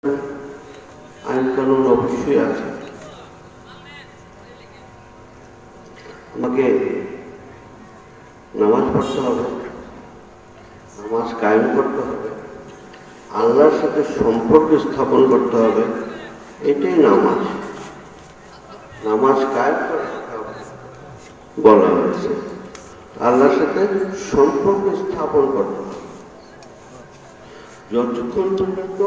আইন কানুন অবশ্যই আছে। আমাকে নামাজ পড়তে হবে, নামাজ কায়েম করতে হবে, আল্লাহর সাথে সম্পর্ক স্থাপন করতে হবে। এটাই নামাজ। নামাজ কায়েম করার কথা বলা হয়েছে, আল্লাহর সাথে সম্পর্ক স্থাপন করতে হবে। যতক্ষণ পর্যন্ত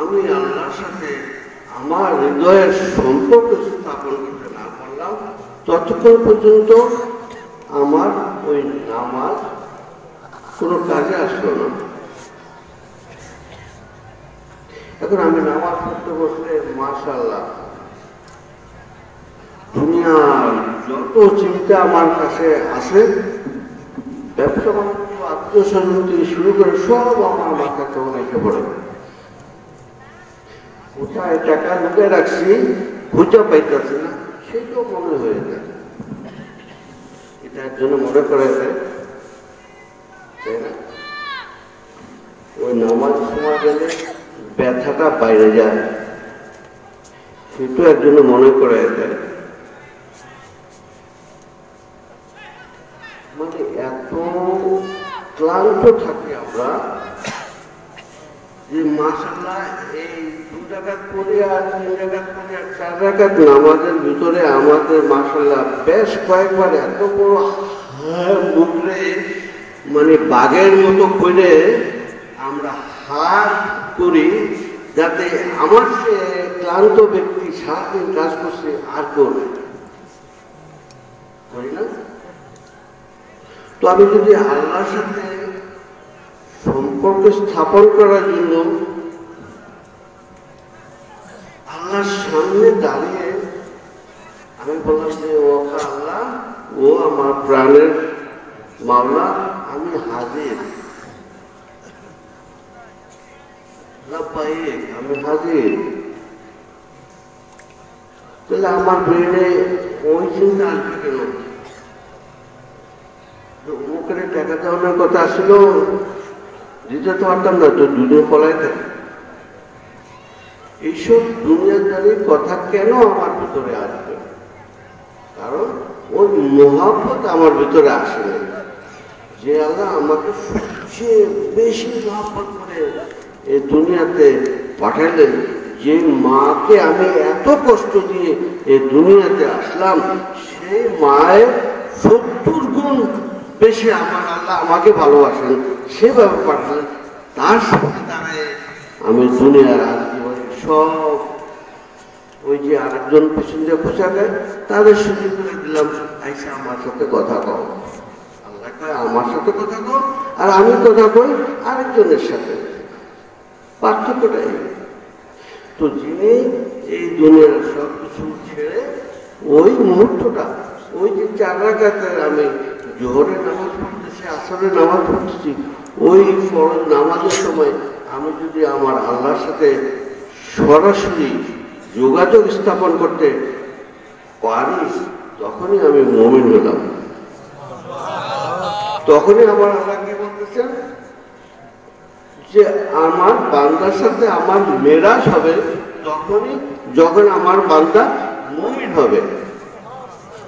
আমি আল্লাহর সাথে আমার হৃদয়ের সম্পর্ক স্থাপন করতে না পারলাম, ততক্ষণ পর্যন্ত আমার ওই নামাজ কোনো কাজে আসলো না। এখন আমি নামাজ পড়তে বসলে মাশাআল্লাহ দুনিয়ার যত চিন্তা আমার কাছে আসে, ব্যবসা বাণিজ্য, আত্মীয় স্বজন থেকে শুরু করে সব আমার মাথা কেমন এসে পড়ে। কোথায় টাকা ঢুকে রাখছি খুঁজে পাইতেছি না, সেটাও মনে হয়ে যায়। এটার জন্য মনে করে যায়, তাই না? ওই নামাজ সময় গেলে ব্যথাটা বাইরে যায়, সেটাও এর জন্য মনে করে যায়। মানে এত ক্লান্ত থাকি আমরা যে মাশাআল্লাহ এই 2 রাকাত পড়ে আর 3 রাকাত পড়ে আর 4 রাকাত নামাজের ভিতরে আমাদের মাশাআল্লাহ বেশ কয়েকবার এত বড় মুখরে মানে বাঘের মতো করে আমরা হাত করি, যাতে আমার সে ক্লান্ত ব্যক্তি সারাদিন কাজ করছে আর করবে না। তো আমি যদি আল্লাহর সাথে সম্পর্ক স্থাপন করার জন্য আল্লাহর সামনে দাঁড়িয়ে আমি বললাম যে ও আল্লাহ, ও আমার প্রাণের মাওলা, আমি হাজির, আমি হাজির। তাহলে আমার ব্রেনে ওই চিন্তা আসবে কেন? মুখের টাকা দেওয়ানোর কথা আসলো, দিতে তো পারতাম না, তো দুনিয়া পলাই থাকে। এইসব দুনিয়াদারির কথা কেন আমার ভিতরে আসবে? কারণ ওই মহব্বত আমার ভিতরে আসে না। যে আল্লাহ আমাকে সবচেয়ে বেশি মহব্বত করে এই দুনিয়াতে পাঠালেন, যে মাকে আমি এত কষ্ট দিয়ে এই দুনিয়াতে আসলাম, সেই মায়ের 70 গুণ বেশি আমার আল্লাহ আমাকে ভালোবাসেন, সেভাবে পাঠালেন। তার সাথে দাঁড়ায় আমি দুনিয়ার আর জীবনে সব ওই যে আরেকজন পেছন দিয়ে খোঁচা দেয় তাদের সুযোগ করে দিলাম, আইসা আমার সাথে কথা কও। আল্লাহ কয় আমার সাথে কথা কও, আর আমি কথা কই আরেকজনের সাথে। পার্থক্যটাই তো, যিনি এই দুনিয়ার সব কিছু ছেড়ে ওই মুহূর্তটা, ওই যে 4 রাকাতের আমি জোহরের নামাজ পড়তেছি, আসরের নামাজ পড়তেছি, ওই ফরজ নামাজের সময় আমি যদি আমার আল্লাহর সাথে সরাসরি যোগাযোগ স্থাপন করতে পারি, তখনই আমি মুমিন হলাম। তখনই আমার আল্লাহ কি বলতেছেন যে আমার বান্দার সাথে আমার মেরাজ হবে তখনই যখন আমার বান্দা মুমিন হবে।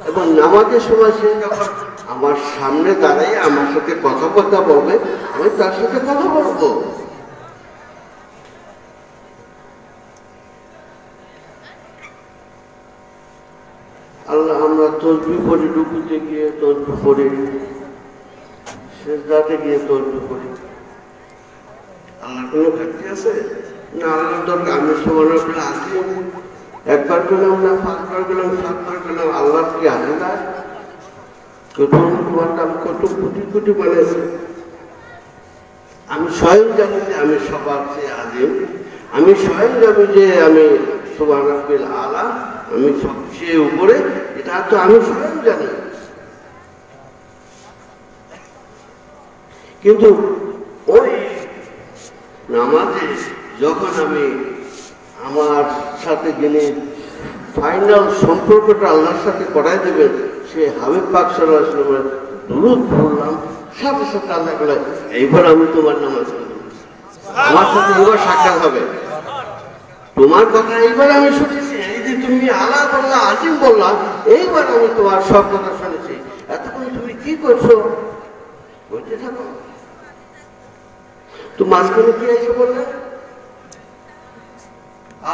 এবং নামাজের সময় সে যখন আমার সামনে দাঁড়াই আমার সাথে কথা বলবে, আমি তার সাথে কথা বলবো। আল্লাহ, আমরা তসবিহ পড়ি, রুকুতে গিয়ে তসবিহ পড়ি, সিজদাতে গিয়ে তসবিহ পড়ি। আল্লাহর কোনো ঘাটতি আছে না? আল্লাহর দরকার আমি সুবহানাল্লাহ আছি, একবার গেলাম না, 5 বার গেলাম, 7 বার গেলাম, আল্লাহর কি আছে না? কত কোটি কোটি বানাইছে। আমি স্বয়ং জানি যে আমি সবার চেয়ে আলিম, আমি স্বয়ং জানি যে আমি সুবহানাল্লাহিল আলা, আমি সবচেয়ে উপরে, এটা তো আমি স্বয়ং জানি। কিন্তু ওই নামাজে যখন আমি আমার সাথে যিনি ফাইনাল সম্পর্কটা আল্লাহর সাথে করাই দেবেন, সে হাবিব পাক সাল্লাল্লাহু আলাইহি ওয়াসাল্লামের দুরূদ পড়লাম, সাথে সাথে আল্লাহ বলে এইবার আমি তোমার নামাজ পড়ব, আমার সাথে এবার সাক্ষাৎ হবে। তোমার কথা এইবার আমি শুনেছি, এই যে তুমি আলা বললা, আজিম বললা, এইবার আমি তোমার সব কথা শুনেছি। এতক্ষণ তুমি কি করছো বলতে থাকো। তো মাঝখানে কি এসে বললেন?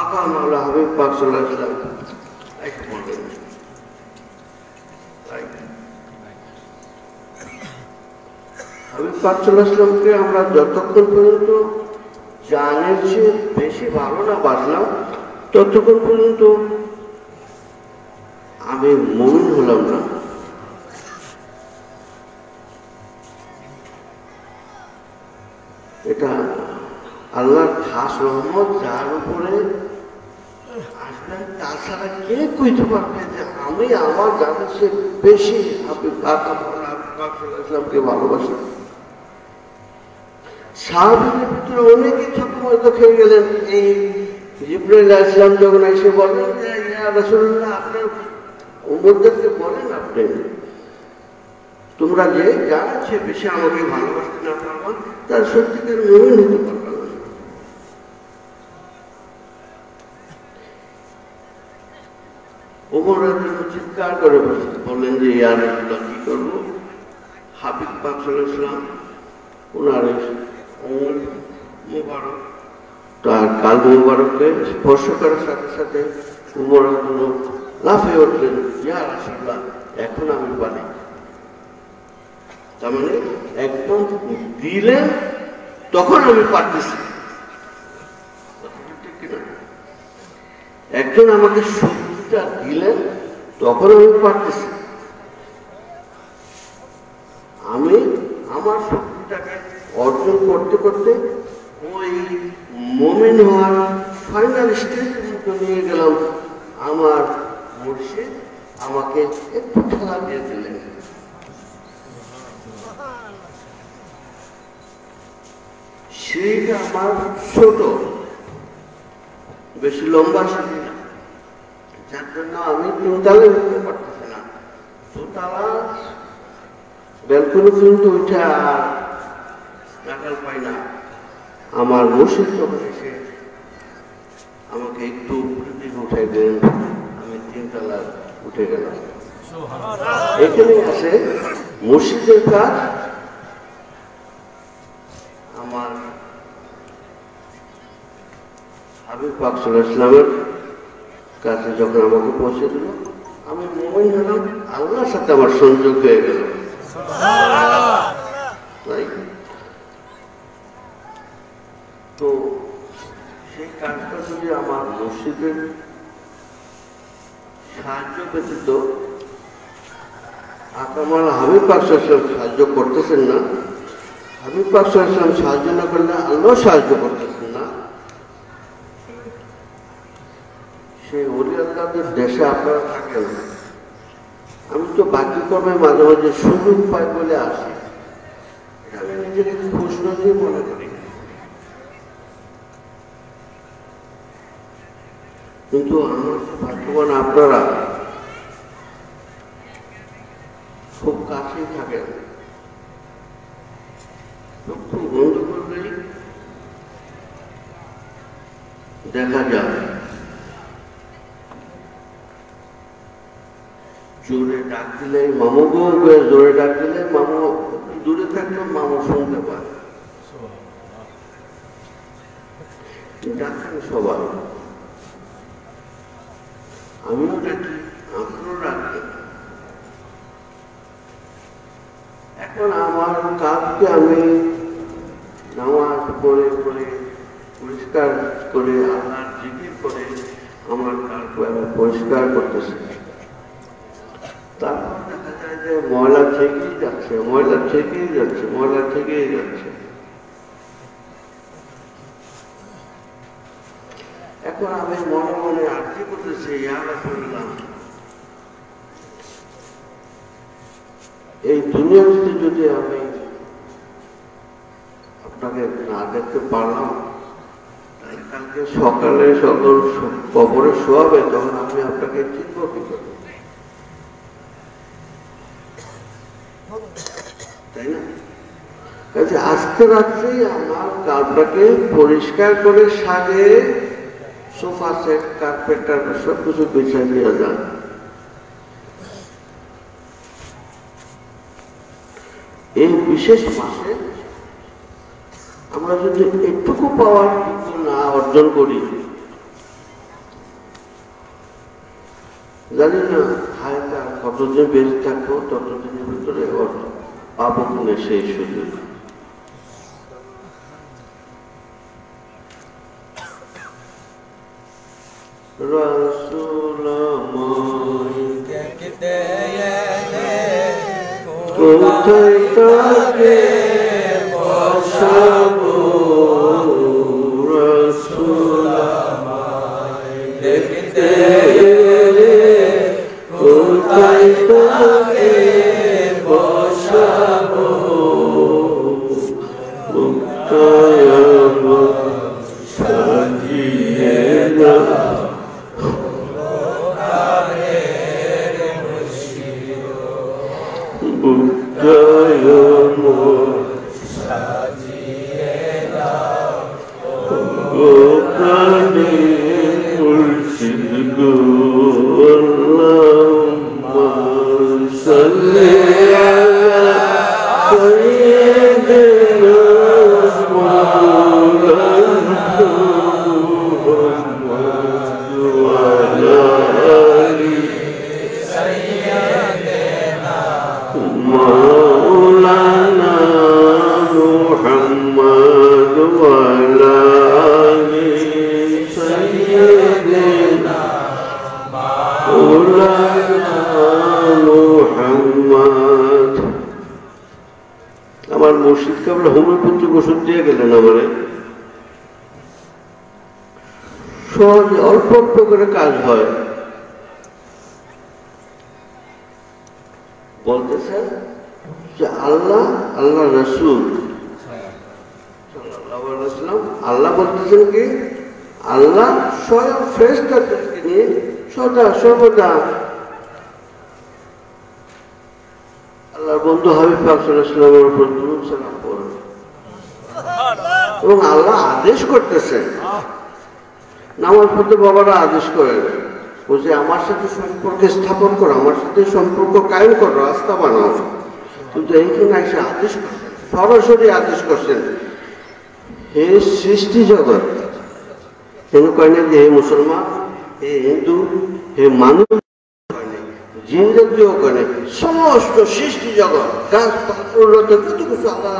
আকা মাওলা হাবিব পাক সাল্লাল্লাহু আলাইহি ওয়াসাল্লাম এসে বললেন, হাবিব পাক সাল্লাল্লাহু আলাইহি ওয়াসাল্লামকে আমরা যতক্ষণ পর্যন্ত জানের চেয়ে বেশি ভালো না বাসলাম, ততক্ষণ পর্যন্ত আমি মুমিন হলাম না। এটা আল্লাহর খাস রহমত, যার উপরে আসবেন তাছাড়া কে কইতে পারবে যে আমি আমার জানের চেয়ে বেশি ইসলামকে ভালোবাসি। সাহাবীদের ভিতরে অনেকেই ছোট্ট খেয়ে গেলেন। এই জিবরাইল আলাইহিস সালাম যখন এসে বলেন যে ইয়া রাসূলুল্লাহ, আপনার উম্মতদেরকে বলেন আপনি তোমরা যে জানার চেয়ে বেশি আমাকে ভালোবাসতে না পারবা, তার সত্যিকার মুমিন হতে পারবে না। ওমর রাদিয়াল্লাহু আনহু চিৎকার করে বললেন যে ইয়া রাসূলুল্লাহ, কি করব? হাবিব পাক সাল্লাল্লাহু আলাইহি ওয়াসাল্লাম ওনার আঙ্গুল মুবারক, তার কাল মুবারককে স্পর্শ করার সাথে সাথে ওমর রাদিয়াল্লাহু আনহু লাফিয়ে উঠলেন, ইয়া রাসূলুল্লাহ, এখন আমি পারি। তার মানে একদম দিলেন তখন আমি পারতেছি। একজন আমাকে শক্তিটা দিলেন তখন আমি পারতেছি। আমি আমার শক্তিটাকে অর্জন করতে করতে ওই মুমিন হওয়ার ফাইনাল স্টেজে নিয়ে গেলাম। আমার মুর্শিদ আমাকে একটু খেলা দিয়ে দিলেন। সেইটা আমার ছোট, বেশি লম্বা সিঁড়ি না, যার জন্য আমি তিনতলায় উঠতে পারতেছি না। দোতলা ব্যালকনি পর্যন্ত উঠে আর নাগাল পাই না। আমার মুর্শিদ যখন এসে আমাকে একটু উঠাই দেন, আমি তিনতলা উঠে গেলাম। এখানে আসে মুর্শিদের কাজ। আমার হাবিব পাক সাল্লাল্লাহু আলাইহি ওয়াসাল্লামের কাছে যখন আমাকে পৌঁছে দিল, আমি মুমিন হলাম, আল্লাহর সাথে আমার সংযোগ হয়ে গেল। তো সেই কাজটা যদি আমার মুর্শিদের সাহায্য ব্যতীত আকামাল হাবিব পাক সাল্লাল্লাহু আলাইহি ওয়াসাল্লাম সাহায্য করতেছেন না, হাবিব পাক সাল্লাল্লাহু আলাইহি ওয়াসাল্লাম সাহায্য না করলে আল্লাহ সাহায্য করতেছেন না। সেই ওলি আল্লাহদের দেশে আপনারা থাকেন। আমি তো বাকি কর্মে মাঝে মাঝে সুযোগ পাই বলে আসি, আমি নিজেকে খুশনসিব মনে করি। কিন্তু আমার ভাগ্যবান আপনারা খুব কাছেই থাকেন। চক্ষু বন্ধ করলেই দেখা যায়, জোরে ডাক দিলে মামু গো, জোরে ডাক দিলে মামু, দূরে থাকলে মামু শুনতে পায়। ডাকেন সবাই, আমিও ডাকি, আপনিও ডাকবেন। এখন আমার কাজকে আমি নামাজ পড়ে পড়ে পরিষ্কার করে, আল্লাহর জিকির করে আমার কাজকে আমি পরিষ্কার করতেছি। তারপর দেখা যায় যে ময়লা থেকেই যাচ্ছে, ময়লা থেকেই যাচ্ছে, ময়লা থেকেই যাচ্ছে। এখন আমি মনে মনে আরজি করতেছি, ইয়া রাসূলুল্লাহ, এই দুনিয়াতে যদি আমি আপনাকে না দেখতে পারলাম, তাই কালকে সকালে সকল কবরে শোয়াবে, তখন আমি আপনাকে চিনব কি করে? তাই না? কাজে আজকে রাত্রেই আমার কালটাকে পরিষ্কার করে সাজিয়ে সোফা সেট, কার্পেট টার্পেট সব কিছু বিছাই দেওয়া যায়। এই বিশেষ মাসে আমরা যদি একটুকু পাওয়ার না অর্জন করি, জানি না হায়টা কতদিন বেঁচে থাকবো, ততদিনের ভিতরে পাবো কিনা সেই সুযোগ। কোথায় তাকে বসাবো, রাসূল আমায় দেখতে এলে, কোথায় তাকে বসাবো, মুক্তায় আমায় সাজিয়ে দাও। আমার মুর্শিদ কেবল হোমিওপ্যাথিক ওষুধ দিয়ে গেলেন আমারে, সহজে অল্প অল্প করে কাজ হয়। বলতেছেন যে আল্লাহ, আল্লাহ রাসূল সাল্লাল্লাহু আলাইহি ওয়াসাল্লাম, আল্লাহ বলতেছেন কি, আল্লাহ স্বয়ং ফেরেশতাদেরকে নিয়ে সদা সর্বদা আল্লাহর বন্ধু হাবিব পাক সাল্লাল্লাহু আলাইহি ওয়াসাল্লামের উপর দুরূদ সালাম পড়েন, এবং আল্লাহ আদেশ করতেছেন, নামাজ পড়তে বাবারা আদেশ করেন, বলছে আমার সাথে সম্পর্ক স্থাপন করো, আমার সাথে সম্পর্ক কায়েম করো, রাস্তা বানাও। কিন্তু এইখানে এসে আদেশ করছেন, সরাসরি আদেশ করছেন, হে সৃষ্টি জগৎ, কেন কয় না যে হে মুসলমান, হে হিন্দু, হে মানুষ, জিন জাতীয় করে সমস্ত সৃষ্টি জগৎ, গাছপালা যত কিছু আল্লাহ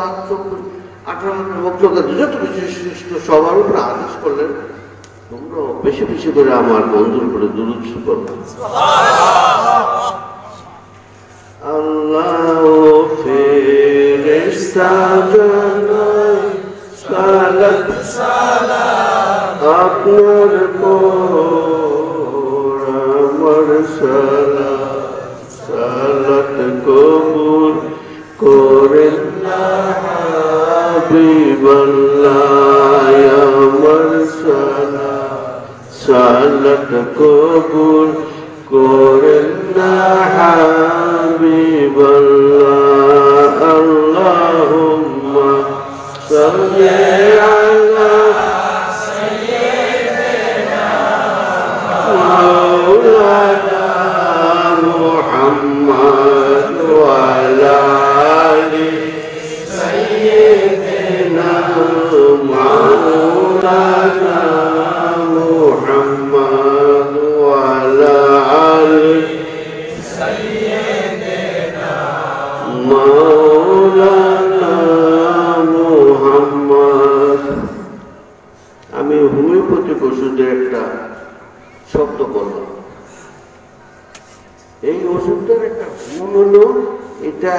18 বক্তব্য যত কিছু সৃষ্ট সবার উপরে আদেশ করলেন, তোমরা বেশি বেশি করে আমার বন্ধুর উপরে দুরূদ পড়ো। আল্লাহ ফেরেশতা জানায় সালাত সালাম আপনার উপর, আমার সালাত কবুল করেন না হাবিবাল্লাহ, আমার সালাত কবুল করেন না হাবিবাল্লাহ। আল্লাহুম্মা সাল্লি আলা সাইয়্যিদিনা মাওলানা মুহাম্মদ ওয়া আলা আলি সাইয়্যিদিনা মাওলানা মুহাম্মদ ওয়া আলা আলি সাইয়্যিদিনা মাওলানা মুহাম্মদ। আমি হোমিওপ্যাথিক ওষুধের একটা শব্দ বললাম। এই ওষুধটার একটা গুণ হলো, এটা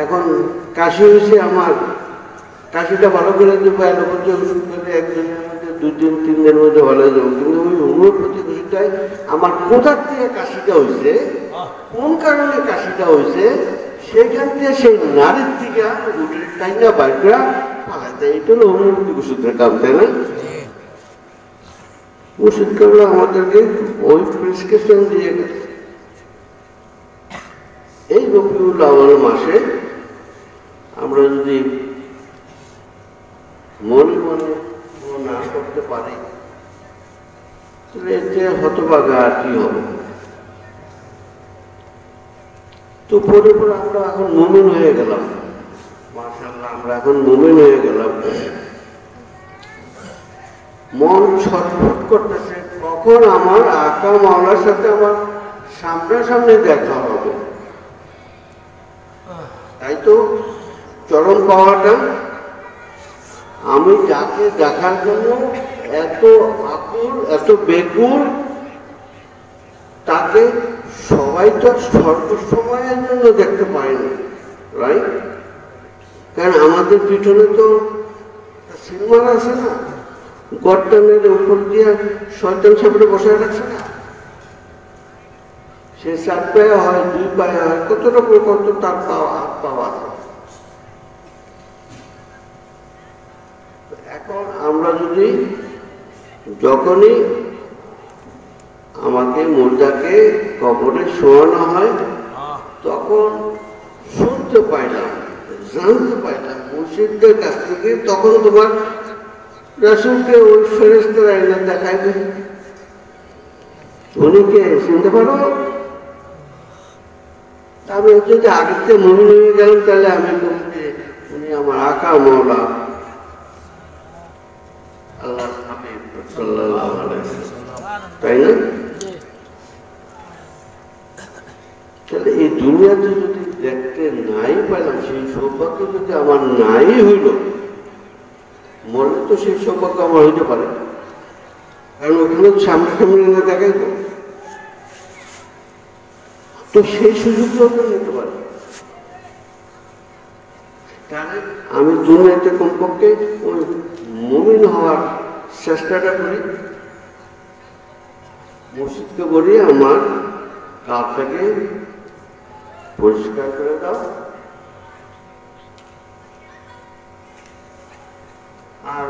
এখন কাশি হয়েছে, আমার কাশিটা ভালো করে দেবো, অ্যালোপ্যাথি ওষুধ করে একদিনের মধ্যে 2-3 দিনের মধ্যে ভালো হয়ে যাবো। কিন্তু ওই হোমিওপ্যাথিক ওষুধটাই আমার কোথার থেকে কাশিটা হয়েছে, কোন কারণে কাশিটা হয়েছে, সেখান থেকে সেই নারীর থেকে উঠে টাইনা বাইকরা পালাতে, এটা হলো হোমিওপ্যাথিক ওষুধের কাম, তাই না? ওষুধ করলো আমাদেরকে ওই প্রেসক্রিপশন দিয়ে গেছে। এই রবিউল আউয়াল মাসে আমরা যদি মনে মনে না করতে পারি, এতে হতভাগা আর কি হবে। তো পরে পরে আমরা এখন মুমিন হয়ে গেলাম, মাশাআল্লাহ আমরা এখন মুমিন হয়ে গেলাম। মন ছটফট করতেছে কখন আমার আকা মাওলার সাথে আমার সামনাসামনি দেখা হবে। তাই তো চরম পাওয়াটা, আমি যাকে দেখার জন্য এত আকুল এত বেকুল, তাকে সবাই তো সর্বসময়ের জন্য দেখতে পায় না, রাইট? কারণ আমাদের পিছনে তো সিনেমার আছে না, গর্দানের উপর দিয়ে শয়তান সামনে বসায় রাখছে না, সে 4 পায়ে হয় 2 পায়ে হয়, কত রকম কত তার হাত পাওয়া। এখন আমরা যদি যখনই আমাকে মুর্দাকে কবরে শোয়ানো হয় তখন শুনতে পাইলাম, জানতে পাইলাম মুর্শিদদের কাছ থেকে, তখন তোমার রাসূলকে ওই ফেরেশতারা এনে দেখাইবে, উনি কে চিনতে পারো? আমি যদি আগের থেকে মুমিন হয়ে গেলাম তাহলে আমি বলছি উনি আমার আকা মাওলা আল্লাহ হাবিব সাল্লাল্লাহু আলাইহি ওয়াসাল্লাম, তাই না? তাহলে এই দুনিয়াতে যদি দেখতে নাই পেলাম, সেই সৌভাগ্য যদি আমার নাই হইল, মরলে তো সেই সৌভাগ্য আমার হইতে পারে, কারণ ওখানে সামনাসামনি না দেখাই তো, তো সেই সুযোগটাও তো নিতে পারে। তাহলে আমি দুনিয়াতে কমপক্ষে ওই মুমিন হওয়ার চেষ্টাটা করি, মসজিদকে বলি আমার কাজটাকে পরিষ্কার করে দাও, আর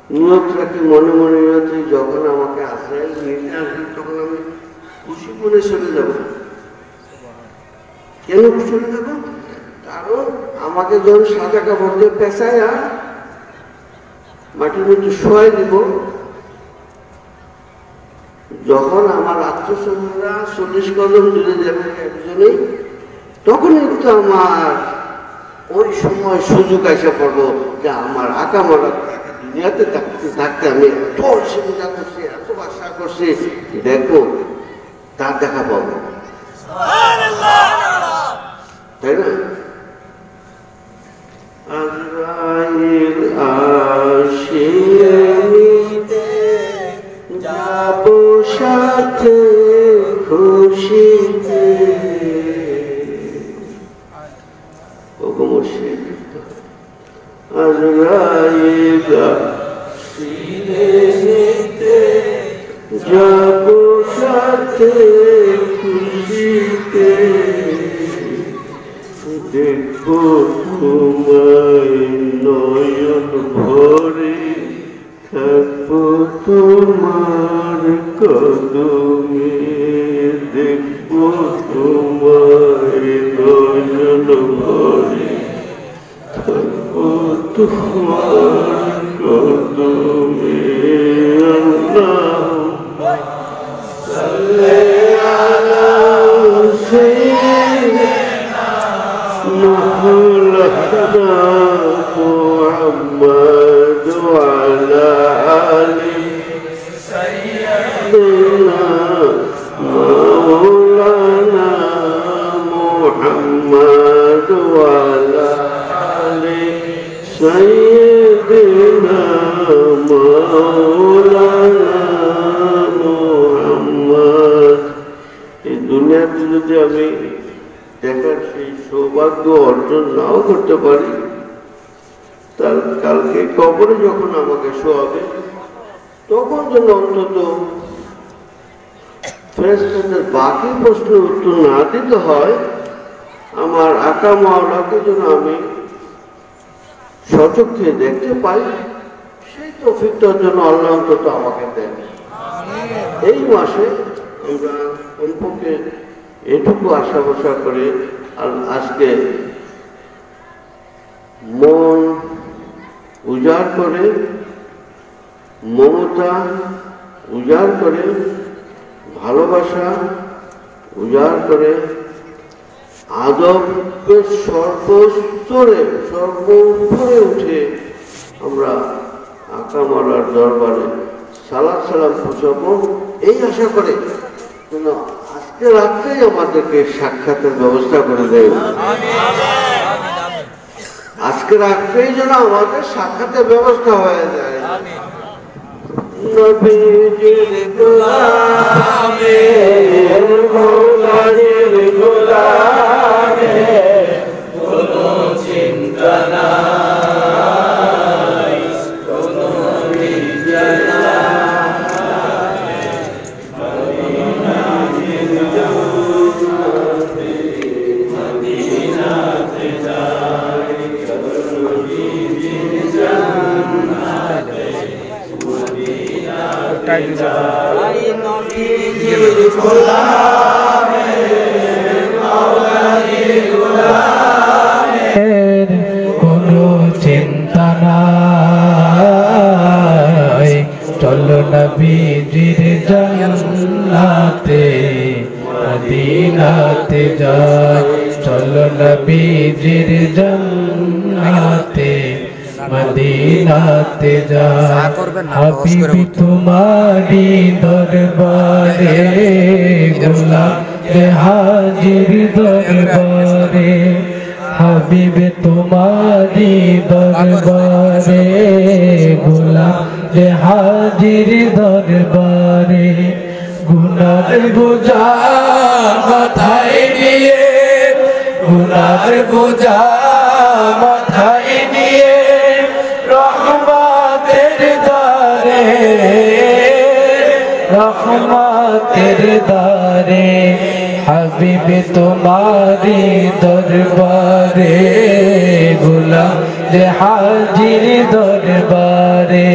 নিয়ত রাখি মনে মনে নিয়ত, যখন আমাকে আশ্রয় নিতে আসবে তখন আমি খুশি মনে চলে যাব। কেন চলে যাব? কারণ আমাকে যখন সাদা কাপড় দিয়ে পেঁচায় মাটির মধ্যে শোয়াই দিব, যখন আমার আত্মীয়স্বজনরা 40 কদম দূরে যাবে একজনেই, তখনই তো আমার ওই সময় সুযোগ এসে পড়বো যে আমার আকা মারা দুনিয়াতে থাকতে থাকতে আমি এত অসুবিধা করছি, এত আশা করছি, দেখো তার দেখা পাবো, তাই না? আজরাইল আসিয়ে নিতে যাব সাথে খুশিতে, ওগো মুর্শিদ আজরাইল আসিয়ে নিতে যাব সাথে খুশিতে, দেখবো তোমায় নয়ন ভরে, থাকবো তোমার কদমে, দেখবো তোমায় নয়ন ভরে, থাকবো তোমার কদমে। আল্লাহুম্মা সাল্লি আলা সাইয়্যিদিনা মাওলানা মুহাম্মদ ওয়া আলা আলি সাইয়্যিদিনা মাওলানা মুহাম্মদ ওয়া আলা আলি সাইয়্যিদিনা মাওলানা মুহাম্মদ। এই দুনিয়াতে যদি আমি দেখার সেই সৌভাগ্য অর্জন নাও করতে পারি, তার কালকে কবরে যখন আমাকে শোয়াবে তখন যেন অন্তত ফেরেশতাদের বাকি প্রশ্নের উত্তর না দিতে হয়, আমার আকা মাওলাকে যেন আমি সচক্ষে দেখতে পাই, সেই তৌফিকটার জন্য আল্লাহ অন্তত আমাকে দেন। এই মাসে আমরা কমপক্ষে এটুকু আশা ভরসা করে আজকে মন উজাড় করে মমতা উজাড় করে ভালোবাসা, উজাড় করে আদবের সর্বস্তরে সর্বোপরে উঠে আমরা আকা মাওলার দরবারে সালাত সালাম পৌঁছাবো, এই আশা করে যেন আজকে রাত্রেই আমাদেরকে সাক্ষাতের ব্যবস্থা করে দেয়। আজকে রাত্রেই যেন আমাদের সাক্ষাতের ব্যবস্থা হয়ে যায়। নবীজির গোলামে মওলার গোলামে কোনো চিন্তা নাই, কোনো চিন্তা নাই, মদিনাতে যাই, নবীজির জান্নাতে নবীজির গোলামে মাওলার গোলামে কোনো চিন্তা নাই, চলো নবীজির জান্নাতে মদিনাতে যাই, চলো নবীজির জান্নাতে মদিনাতে যাই। হাবিবি তোমারি দরবারে গোলাম হাজির দরবারে, হাবিবে তোমারি দরবারে গোলাম হাজির দরবারে, গুনার বোঝা মাথায় নিয়ে, গুনার বোঝা মাথায় নিয়ে রহমতের দারে, রহমতের দারে হাবিবে তোমারি দরবারে গোলাম হাজির দরবারে,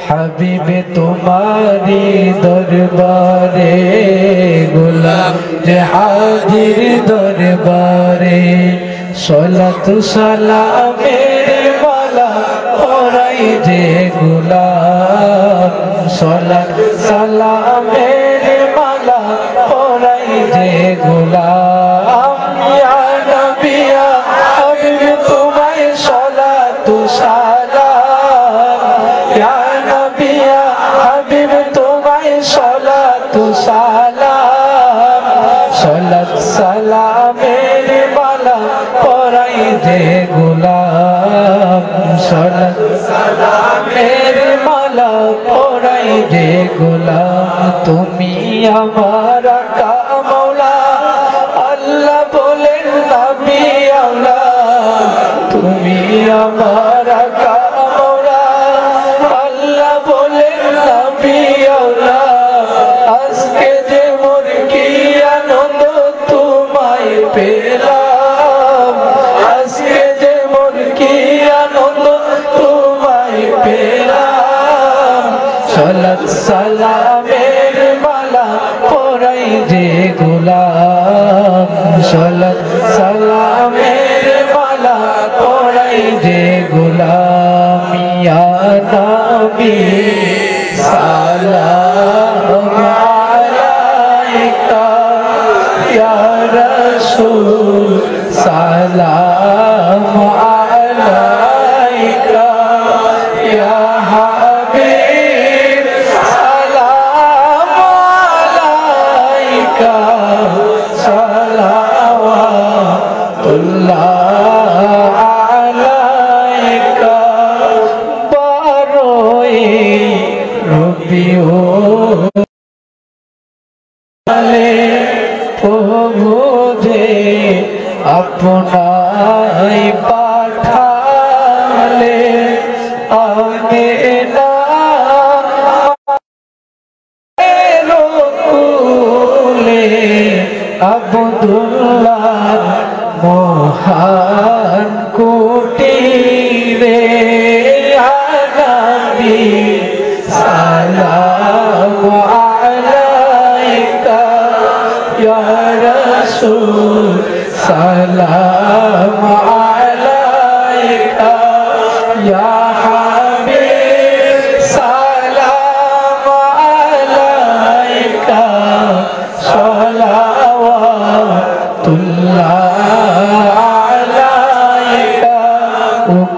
হাবিবে তোমারি দরবারে গোলাম হাজির দরবারে, সালাত সালামের মালা পরাই যে গোলাম, সালাত সালামের মালা পরাই যে গোলাম, ইয়া নবী ইয়া হাবিব তোমায় সালাত সালাম, ইয়া নবী ইয়া হাবিব তোমায় সালাত সালাম, সালাত সালামের মালা পরাই যে গোলাম, সালাত সালামের মালা পরাই যে গোলাম, তুমি আমার আকা মাওলা আল্লাহ বলেন নবী আওলা, তুমি আমার আকা মাওলা আল্লাহ বলেন নবী আওলা, আজকে যে মোর কি আনন্দ তোমায় পেলাম, আজকে যে মোর কি আনন্দ তোমায় পেলাম, সালাত সালামের মালা পরাই যে গোলাম, সালাত সালামের মালা পরাই যে গোলাম, ইয়া নবী সালাম আলাইকা, ইয়া রাসূল সালাম আলাইকা, ইয়া হাবিব সালাম আলাইকা, সালাওয়াতুল্লাহ আলাইকা, বারোই রবিউল প্রভু যে আপনাই পাঠালে, আমেনা কুলে আব্দুল্লাহ মহান কুটিরে, নবী সালাম আলাইকা, ইয়া রাসূল সালাম আলাইকা, ইয়া হাবিব সালাম আলাইকা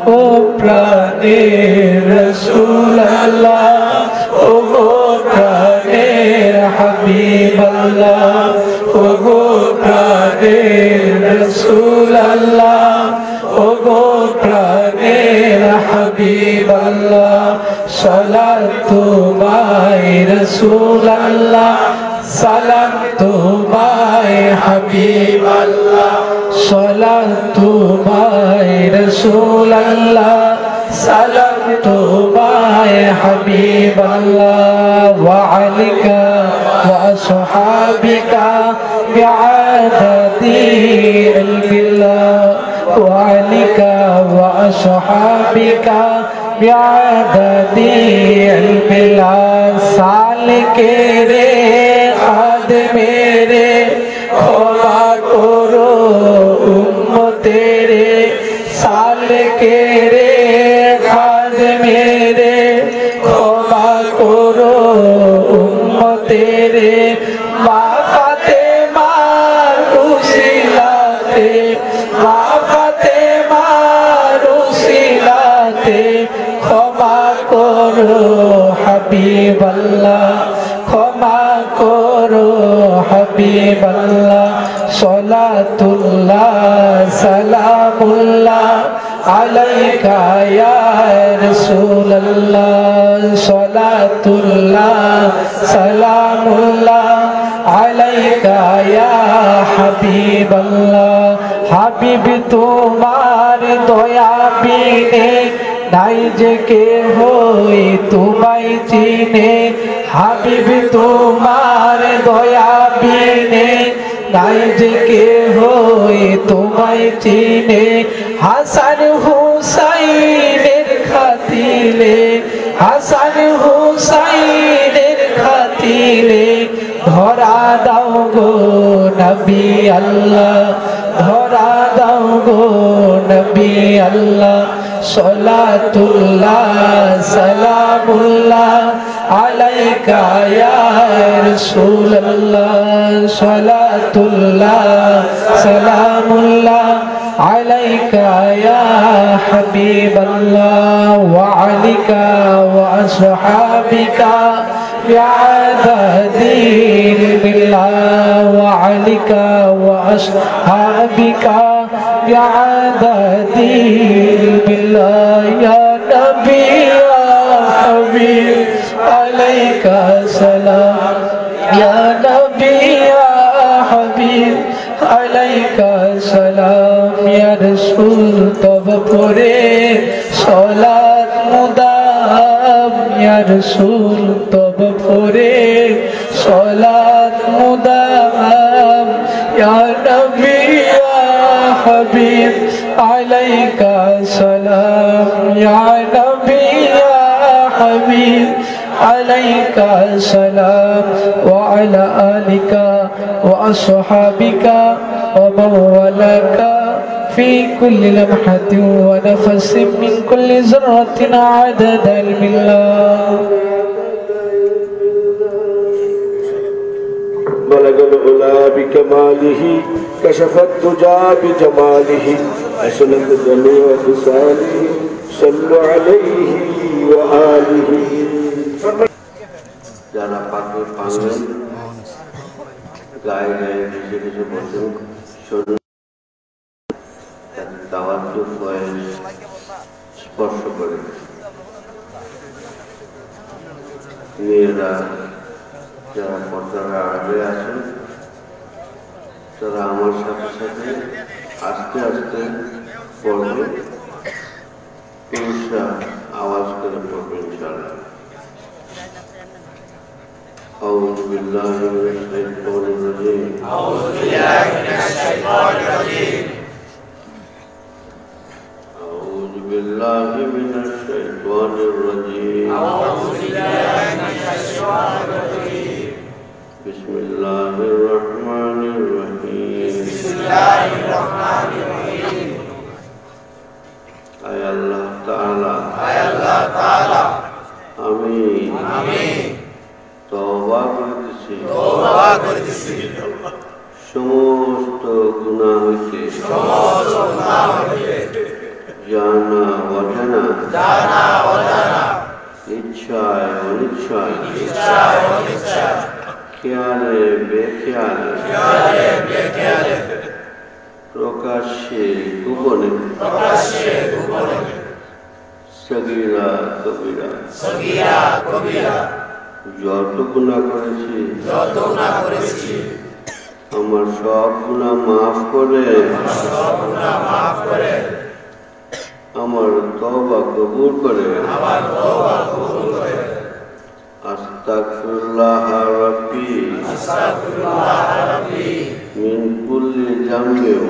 ও প্রাণের রাসূলুল্লাহ ও প্রাণের হাবিবাল্লাহ ও প্রাণের রাসূলুল্লাহ ও প্রাণের হাবিবাল্লাহ সালাত তোমায় রাসূলুল্লাহ সালাম তোমায় হাবিবাল্লাহ সালাত তোমায় রাসূলুল্লাহ সালাম তোমায় হাবিবাল্লাহ ওয়া আলাইকা ওয়া আসহাবিকা বিআদাতি ইলমিল্লাহ ওয়া আলাইকা ওয়া আসহাবিকা বিআদাতি ইলমিল্লাহ সালকে রে খাদমে রে ক্ষমা করো উম্মতের সালকে রে খাদমে রে ক্ষমা করো উম্মতের মা ফাতেমার উসিলাতে মা ফাতেমার উসিলাতে ক্ষমা করো হাবিবাল্লাহ ক্ষমা করো হাবিবাল্লাহ সালাতুল্লাহ সালামুল্লাহ আলাইকা ইয়া রাসূলুল্লাহ সালাতুল্লাহ সালামুল্লাহ আলাইকা ইয়া হাবিবাল্লাহ হাবিব তোমার দয়া বিনে নাই যে কে হই তোমায় চিনে হাবিব তোমার দয়া বিনে নাই যে কে হই তোমায় চিনে হাসান হুসাইনের খাতিরে হাসান হুসাইনের খাতিরে ধরা দাও গো নবী আল্লাহ ধরা দাও গো নবী আল্লাহ সালাতুল্লাহ সালামুল্লাহ আলাইকা ইয়া রাসূলুল্লাহ সালাতুল্লাহ সালামুল্লাহ আলাইকা ইয়া হাবিবাল্লাহ ওয়া আলাইকা ওয়া আসহাবিকা বিআদাতি বিল্লাহ ওয়া আলাইকা ওয়া আসহাবিকা বিআদাতি বিল্লাহ ইয়া নবী ইয়া হাবিব আলাইকা সালাম ইয়া নবী ইয়া হাবিব আলাইকা সালাম ইয়া রাসূল তব পরে সালাত মুদাম ইয়া রাসূল তব পরে সালাত মুদাম ইয়া নবী ইয়া হাবিব আলাইকা সালাম ইয়া নবী ইয়া হাবিব عليك السلام وعلى آلك وأصحابك ومن والاه في كل لمحة ونفس من كل ذرة عدد علم الله بلغ العلا بكماله كشف الدجى بجماله أسلم جميع خصاله صلوا عليه وآله যারা পাকে পাবেন গায়ে গায়ে কিছু কিছু বসুন শরীর তাওয়াজ্জুহ হয়ে স্পর্শ করে মেয়েরা যারা পর্দার আড়ালে আছেন তারা আমার সাথে সাথে আস্তে আস্তে পড়বে পুরুষরা আওয়াজ করে পড়বে ইনশাআল্লাহ أعوذ بالله من الشيطان الرجيم أعوذ بالله من الشيطان الرجيم أعوذ بالله من الشيطان الرجيم أعوذ بالله من الشيطان الرجيم بسم الله الرحمن الرحيم بسم الله الرحمن الرحيم أي الله تعالى أي الله تعالى آمين آمين তওবা করতেছি তওবা করতেছি সমস্ত গুনাহ অনিশ্চয় খেয়ালে বেখেয়ালে প্রকাশ্যে গোপনে সগীরা কবিরা যত গুনাহ করেছি আমার সব গুনাহ মাফ করে আমার তওবা কবুল করে আস্তাগফিরুল্লাহ রাব্বি মিন কুল্লি জামবিন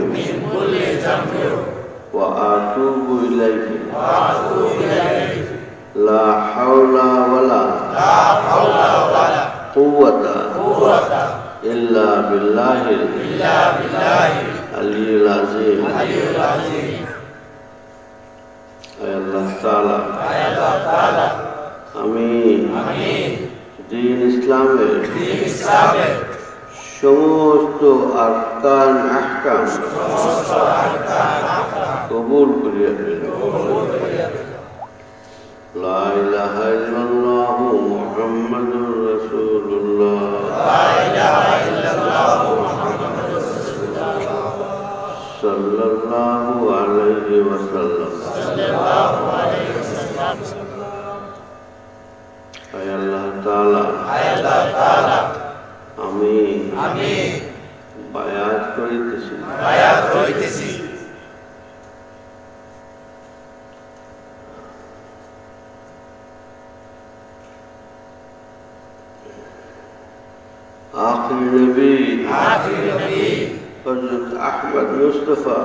ওয়া আতুবু ইলাইহি লা হাওলা ওয়ালা কুওয়াতা ইল্লা বিল্লাহিল আলিয়্যিল আযীম। আল্লাহ তাআলা আমি দ্বীন ইসলামের সমস্ত আরকান আহকাম কবুল করিয়া লা ইলাহা ইল্লাল্লাহ মুহাম্মাদুর রাসূলুল্লাহ সাল্লাল্লাহু আলাইহি ওয়াসাল্লাম। আয় আল্লাহ তাআলা আমি বায়াত করিতেছি आखिरी नबी हज़रत अहमद मुस्तफ़ा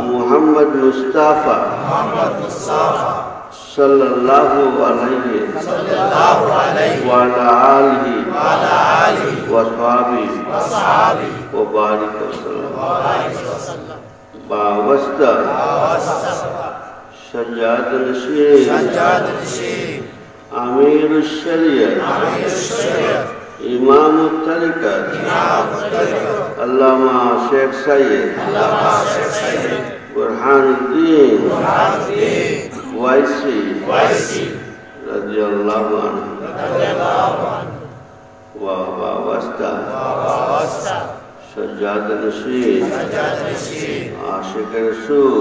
मोहम्मद मुस्तफ़ा सल्लल्लाहु अलैहि व आलिहि व सहाबी व बारिक वसल्लम बावस्ता सज्जाद नशीन आमीर शरीयत इमाम तरीक़त अल्लामा शेख सैयद बुरहानुद्दीन वाइसी रज़ियल्लाहु अन्हु व वास्ता सज्जाद नशीन आशिक रसूल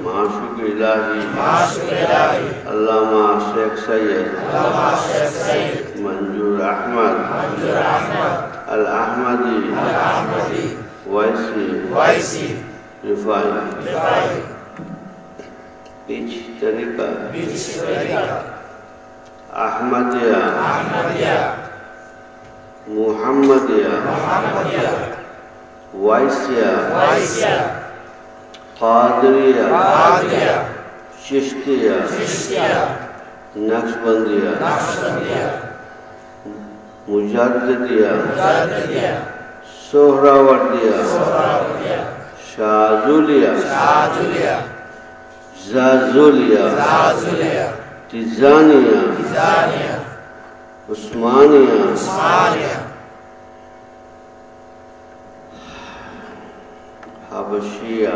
माशूक इलाही अल्लामा शेख सैयद मंजूर अहमद अल अहमदी वाइसी रिफाई पीछ तरीका अहमदिया मुहम्मदिया वाइसिया कादरिया चिश्तिया नक्शबंदिया मुजद्दिदिया सोहरावर्दिया शाजुलिया जाजुलिया तिजानिया उस्मानिया हबशिया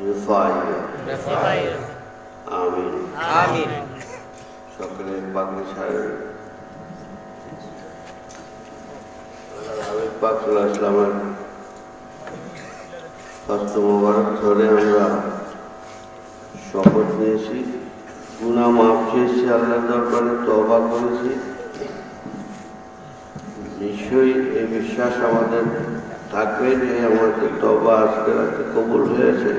रिफाइया आमीन সকলে পাক সাহেব পাক সাল্লাল্লাহু আলাইহি ওয়াসাল্লামের হস্ত মোবারক ধরে আমরা শপথ নিয়েছি, গুনাহ মাফ চেয়েছি, আল্লাহর দরবারে তওবা করেছি। নিশ্চয়ই এই বিশ্বাস আমাদের থাকবে যে আমাদের তওবা আজকে রাতে কবুল হয়েছে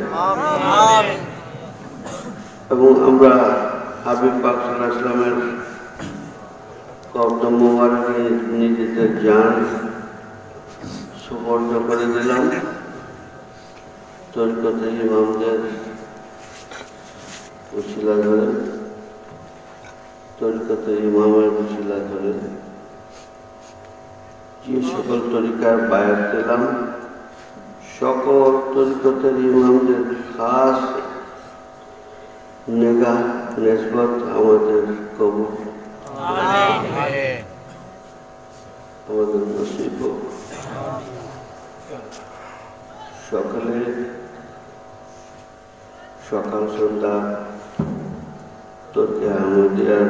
এবং আমরা হাবিব পাক সাল্লাল্লাহু আলাইহি ওয়াসাল্লামের কদম মোবারকে নিজেদের জান সুপর্দ করে দিলাম। তরিকতে ইমামদের উসিলা ধরে, তরিকতে ইমামের উসিলা ধরে যে সকল তরিকার বায়াত দিলাম, সকল তরিকতের ইমামদের খাস নেগাহ নেসবত আমাদের কবুল, আমাদের নসিব হোক। সকলে সকাল সন্ধ্যা তরকে আহমদিয়ার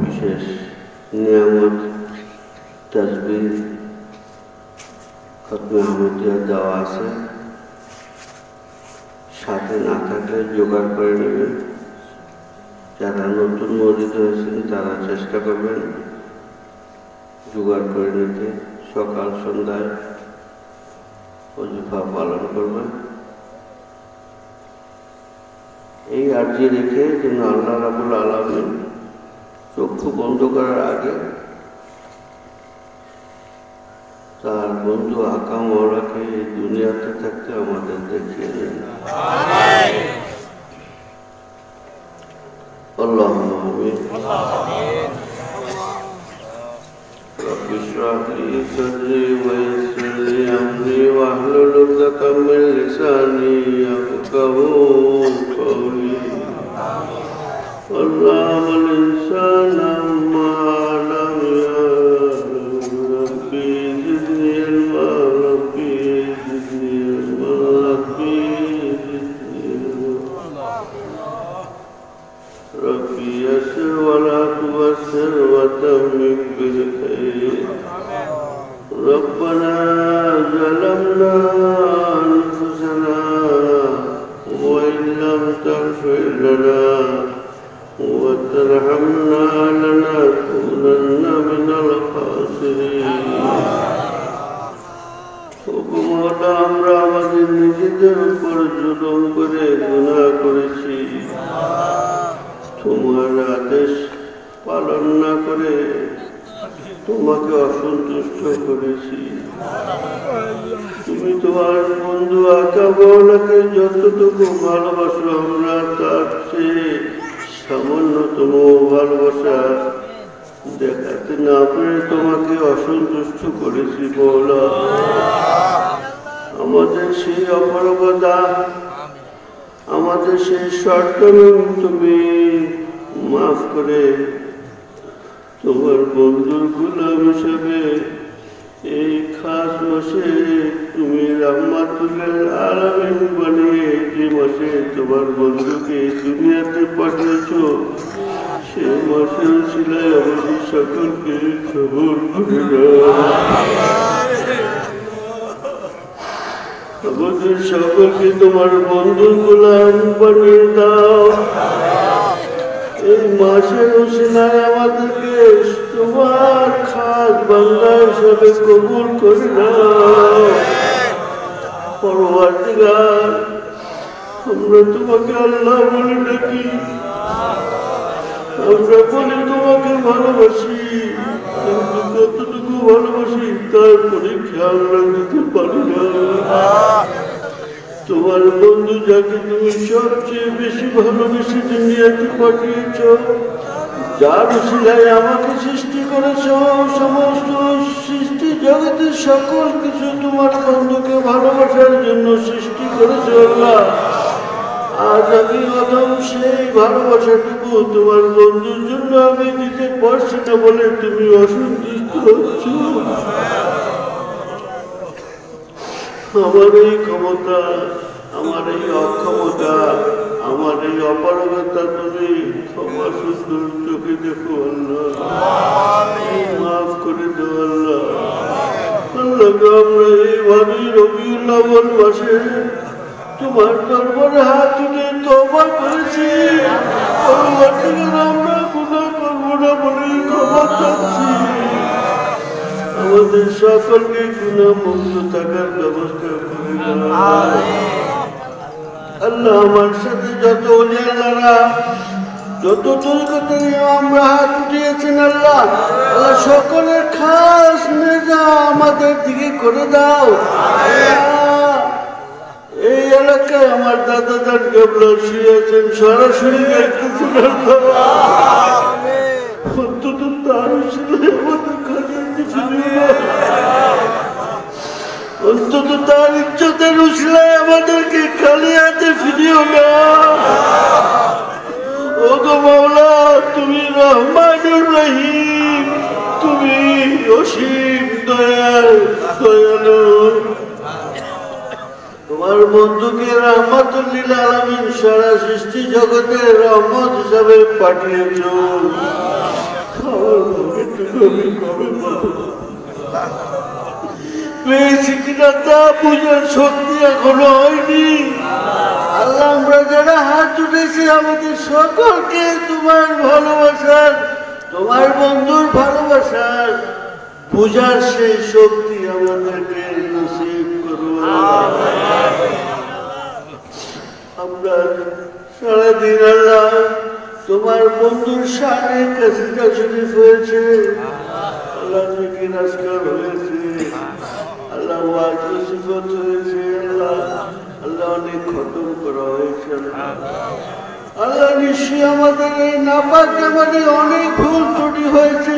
বিশেষ নিয়ামত তাসবিহ খতমে আহমদিয়া দেওয়া আছে, সাথে না থাকলে জোগাড় করে নেবেন। যারা নতুন মরিদ হয়েছেন তারা চেষ্টা করবেন জোগাড় করে নিতে। সকাল সন্ধ্যায় ওজিফা পালন করবেন। এই আর্জি রেখে যেন আল্লাহ রাব্বুল আলামিন চক্ষু বন্ধ করার আগে তার বন্ধু আকা মওলাকে এই দুনিয়াতে থাকতে আমাদের দেখিয়ে দেন। আল্লাহুম্মা আমিন। رب اشرح لي صدري ويسر لي امري واحلل عقدة من لساني يفقهوا قولي. علم الانسان ما لم يعلم. ربي زدني علما ربي زدني علما ربي زدني علما. ربي يسر ولا تبصر وتمم بالخير. ربنا ظلمنا أنفسنا وإن لم تغفر لنا وترحمنا لنكونن من الخاسرين. হুকুমওয়ালা আমরা আমাদের নিজেদের উপর জুলুম করে গুনাহ করেছি, তোমার আদেশ পালন না করে তোমাকে অসন্তুষ্ট করেছি। তুমি তোমার বন্ধু আকা মওলাকে যতটুকু ভালোবাসো আমরা তার চেয়ে সামান্যতম ভালোবাসা দেখাতে না পেরে তোমাকে অসন্তুষ্ট করেছি মওলা। আমাদের সেই অপরাধতা, আমাদের সেই শর্তগুলো তুমি মাফ করে তোমার বন্ধুর গোলাম হিসেবে এই খাস মাসে তুমি রাহমাতুল আলামিন বানিয়ে যে মাসে তোমার বন্ধুকে দুনিয়াতে পাঠিয়েছো সেই মাসের উসিলায় আমাদের সকলকে কবুল করে দাও। আমাদের সকলকে তোমার বন্ধুর গোলাম বানিয়ে দাও। এই মাসের উসিলায় আমাদেরকে তোমার খাস বান্দা হিসেবে কবুল করে দাও। পরওয়ারদিগার, আমরা তোমাকে আল্লাহ বলে ডাকি, আমরা বলি তোমাকে ভালোবাসি, কিন্তু কতটুকু ভালোবাসি তারপরে খেয়াল রাখতে পারি না। তোমার বন্ধু যাকে তুমি সবচেয়ে বেশি ভালোবেসে দুনিয়াতে পাঠিয়েছ, যার উসিলায় আমাকে সৃষ্টি করেছ, সমস্ত সৃষ্টি জগতের সকল কিছু তোমার বন্ধুকে ভালোবাসার জন্য সৃষ্টি করেছ আল্লাহ। আজ আমি অদম সেই ভালোবাসাটুকু তোমার বন্ধুর জন্য আমি দিতে পারছি না বলে তুমি অসন্তুষ্ট হচ্ছ। আমার এই ক্ষমতা, আমার এই অক্ষমতা, আমার এই অপারগতা তুমি ক্ষমা সুন্দর চোখে দেখো আল্লাহ, মাফ করে দাও আল্লাহ। আল্লাহ আমরা এইভাবেই রবিউল আউয়াল মাসে তোমার দরবারে হাত তুলে তওবা করেছি। আমরা গুনাহ করবো না বলে ক্ষমা চাচ্ছি। আমাদের সকলকে গুনাহ মুক্ত থাকার ব্যবস্থা করে দাও আল্লাহ। আমার সাথে যত ওলি আল্লাহরা, যত তরিকতের ইমামরা হাত উঠিয়েছেন আল্লাহ, আল্লাহ সকলের খাস নেজা আমাদের দিকে করে দাও। এই এলাকায় আমার দাদা দাদ কেবলা শুয়েছেন, সরাসরি দেখতেছেন অন্তত তার উসিলায় আমাদের কাজে ফিরিও না, অন্তত তার ইজ্জতের উসিলায় আমাদেরকে খালি হাতে ফিরিও না। ও গো মাওলা, তুমি রহমানুর রহিম, তুমি অসীম দয়াল দয়ালু। তোমার বন্ধুকে রহমতুল লিল আলামিন সারা সৃষ্টি জগতের রহমত হিসাবে পাঠিয়েছ। পেয়েছি কিনা তা বুঝার শক্তি এখনো হয়নি। আল্লাহ, আমরা যারা হাত উঠেছি আমাদের সকলকে তোমার ভালোবাসার, তোমার বন্ধুর ভালোবাসার বুঝার সেই শক্তি আমাদেরকে নসিব করো। আমরা সারাদিন আল্লাহ তোমার বন্ধুর শানে কাসিদা শরীফ হয়েছে, আল্লাহ জিকির আজকার হয়েছে, আল্লাহ ওয়াজ নসিহত হয়েছে, আল্লাহ অনেক খতম করা হয়েছে। আল্লাহ নিশ্চয়ই আমাদের এই নাপাক মানে অনেক ভুল ত্রুটি হয়েছে।